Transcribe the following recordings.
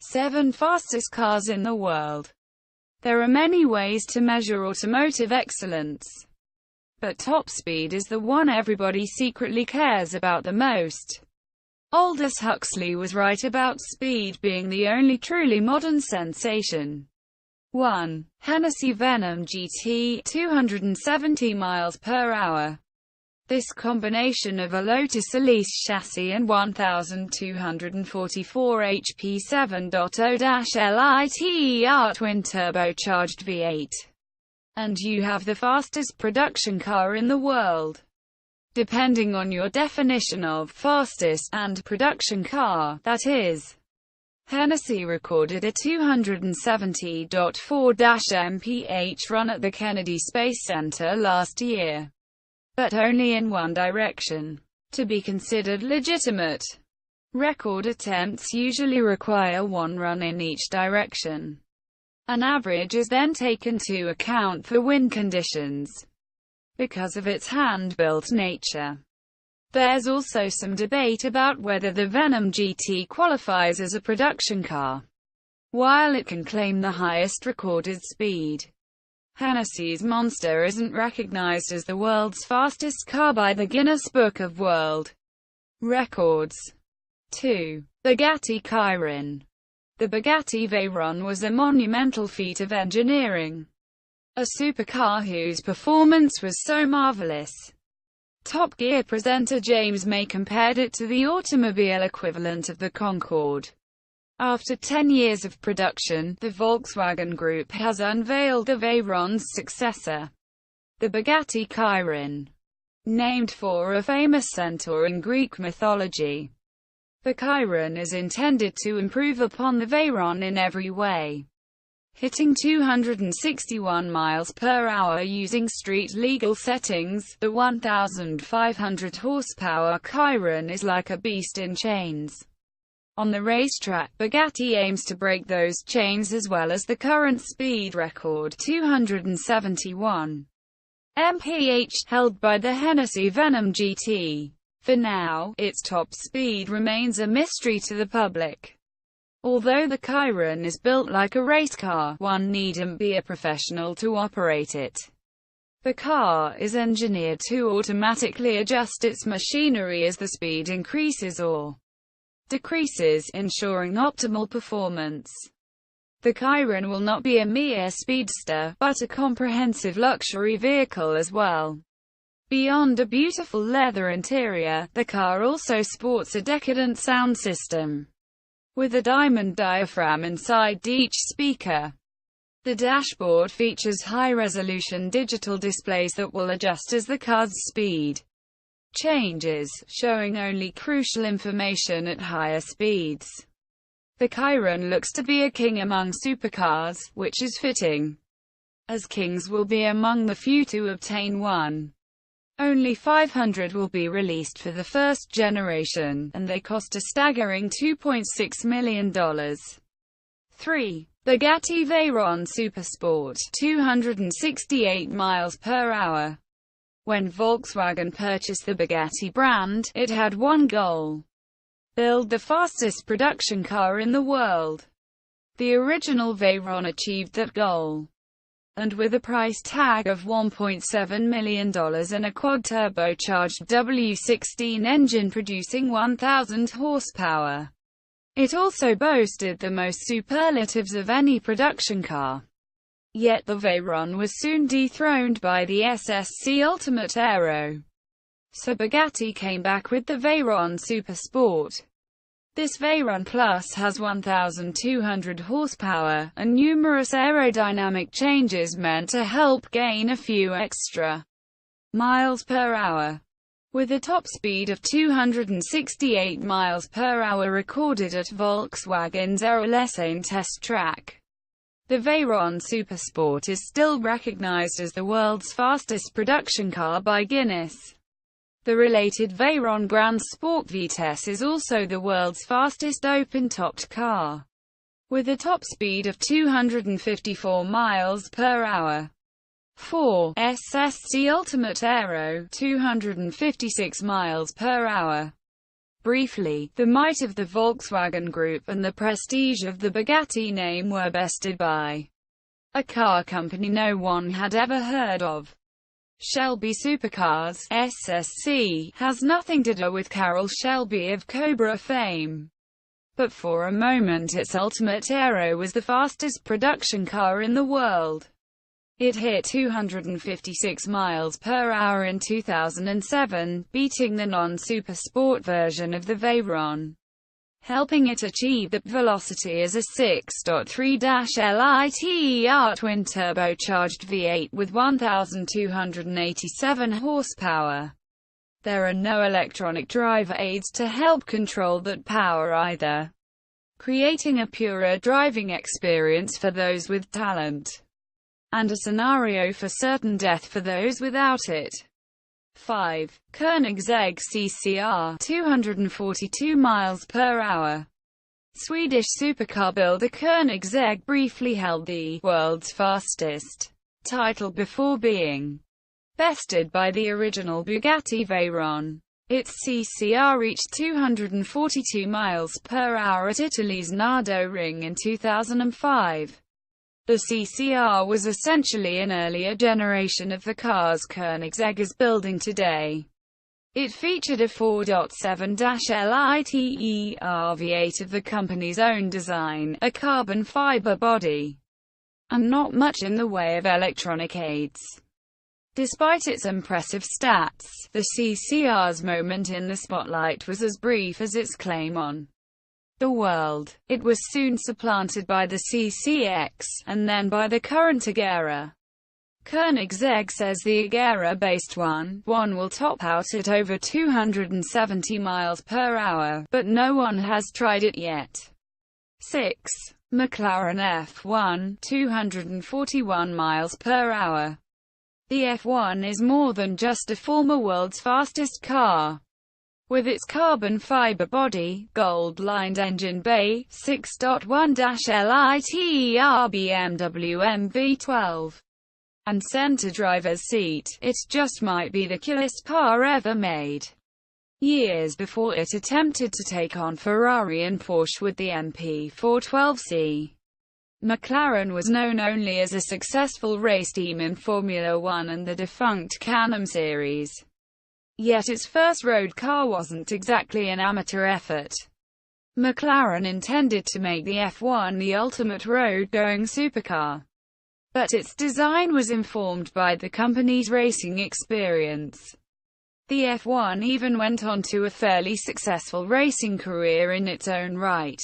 7 fastest cars in the world. There are many ways to measure automotive excellence, but top speed is the one everybody secretly cares about the most. Aldous Huxley was right about speed being the only truly modern sensation. 1. Hennessy Venom GT, 270 miles per hour. This combination of a Lotus Elise chassis and 1,244 HP 7.0-liter twin-turbocharged V8. And you have the fastest production car in the world. Depending on your definition of fastest and production car, that is. Hennessy recorded a 270.4-mph run at the Kennedy Space Center last year, but only in one direction. To be considered legitimate, record attempts usually require one run in each direction. An average is then taken to account for wind conditions, because of its hand-built nature. There's also some debate about whether the Venom GT qualifies as a production car. While it can claim the highest recorded speed, Hennessy's Monster isn't recognized as the world's fastest car by the Guinness Book of World Records. 2. Bugatti Chiron. The Bugatti Veyron was a monumental feat of engineering. A supercar whose performance was so marvelous, Top Gear presenter James May compared it to the automobile equivalent of the Concorde. After 10 years of production, the Volkswagen Group has unveiled the Veyron's successor, the Bugatti Chiron, named for a famous centaur in Greek mythology. The Chiron is intended to improve upon the Veyron in every way. Hitting 261 miles per hour using street-legal settings, the 1,500 horsepower Chiron is like a beast in chains. On the racetrack, Bugatti aims to break those chains as well as the current speed record 271 mph held by the Hennessy Venom GT. For now, its top speed remains a mystery to the public. Although the Chiron is built like a race car, one needn't be a professional to operate it. The car is engineered to automatically adjust its machinery as the speed increases or decreases, ensuring optimal performance. The Chiron will not be a mere speedster, but a comprehensive luxury vehicle as well. Beyond a beautiful leather interior, the car also sports a decadent sound system, with a diamond diaphragm inside each speaker. The dashboard features high-resolution digital displays that will adjust as the car's speed changes, showing only crucial information at higher speeds. The Chiron looks to be a king among supercars, which is fitting, as kings will be among the few to obtain one. Only 500 will be released for the first generation, and they cost a staggering $2.6 million. 3. Bugatti Veyron Supersport, 268 miles per hour. When Volkswagen purchased the Bugatti brand, it had one goal: build the fastest production car in the world. The original Veyron achieved that goal, and with a price tag of $1.7 million and a quad-turbocharged W16 engine producing 1,000 horsepower, it also boasted the most superlatives of any production car. Yet the Veyron was soon dethroned by the SSC Ultimate Aero. So Bugatti came back with the Veyron Supersport. This Veyron Plus has 1,200 horsepower, and numerous aerodynamic changes meant to help gain a few extra miles per hour. With a top speed of 268 miles per hour recorded at Volkswagen's Aerolesane test track, the Veyron Supersport is still recognized as the world's fastest production car by Guinness. The related Veyron Grand Sport Vitesse is also the world's fastest open-topped car, with a top speed of 254 miles per hour. 4. SSC Ultimate Aero, 256 miles per hour. Briefly, the might of the Volkswagen Group and the prestige of the Bugatti name were bested by a car company no one had ever heard of. Shelby Supercars, SSC, has nothing to do with Carroll Shelby of Cobra fame. But for a moment its Ultimate Aero was the fastest production car in the world. It hit 256 miles per hour in 2007, beating the non-super sport version of the Veyron, helping it achieve that velocity as a 6.3-liter twin-turbocharged V8 with 1,287 horsepower. There are no electronic drive aids to help control that power either, creating a purer driving experience for those with talent, and a scenario for certain death for those without it. 5. Koenigsegg CCR, 242 miles per hour. Swedish supercar builder Koenigsegg briefly held the world's fastest title before being bested by the original Bugatti Veyron. Its CCR reached 242 miles per hour at Italy's Nardo Ring in 2005. The CCR was essentially an earlier generation of the cars Koenigsegg is building today. It featured a 4.7-liter V8 of the company's own design, a carbon fiber body, and not much in the way of electronic aids. Despite its impressive stats, the CCR's moment in the spotlight was as brief as its claim on the world. It was soon supplanted by the CCX, and then by the current Agera. Koenigsegg says the Agera-based one will top out at over 270 miles per hour, but no one has tried it yet. 6. McLaren F1, 241 miles per hour. The F1 is more than just a former world's fastest car. With its carbon fiber body, gold-lined engine bay, 6.1-liter BMW MV12, and center driver's seat, it just might be the coolest car ever made. Years before it attempted to take on Ferrari and Porsche with the MP412C. McLaren was known only as a successful race team in Formula One and the defunct Can-Am series. Yet its first road car wasn't exactly an amateur effort. McLaren intended to make the F1 the ultimate road-going supercar, but its design was informed by the company's racing experience. The F1 even went on to a fairly successful racing career in its own right,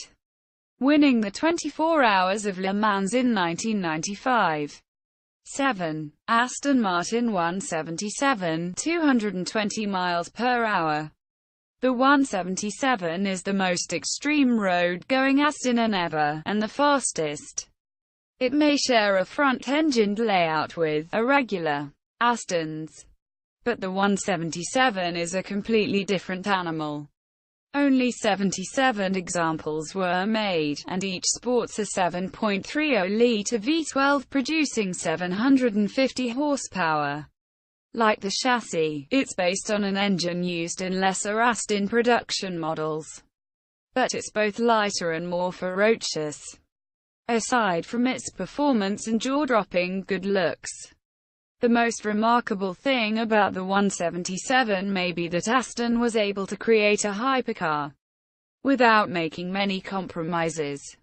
winning the 24 Hours of Le Mans in 1995. 7. Aston Martin 177, 220 miles per hour. The 177 is the most extreme road-going Aston ever, and the fastest. It may share a front-engined layout with a regular Astons, but the 177 is a completely different animal. Only 77 examples were made, and each sports a 7.30-litre V12 producing 750 horsepower. Like the chassis, it's based on an engine used in lesser Aston production models, but it's both lighter and more ferocious. Aside from its performance and jaw-dropping good looks, the most remarkable thing about the 177 may be that Aston was able to create a hypercar without making many compromises.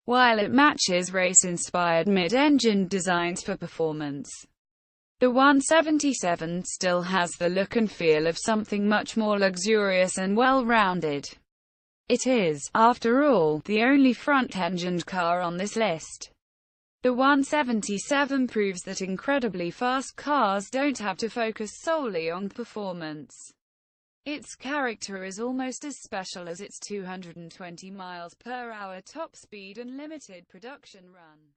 While it matches race-inspired mid-engine designs for performance, the 177 still has the look and feel of something much more luxurious and well-rounded. It is, after all, the only front-engined car on this list. The 177 proves that incredibly fast cars don't have to focus solely on performance. Its character is almost as special as its 220 miles per hour top speed and limited production run.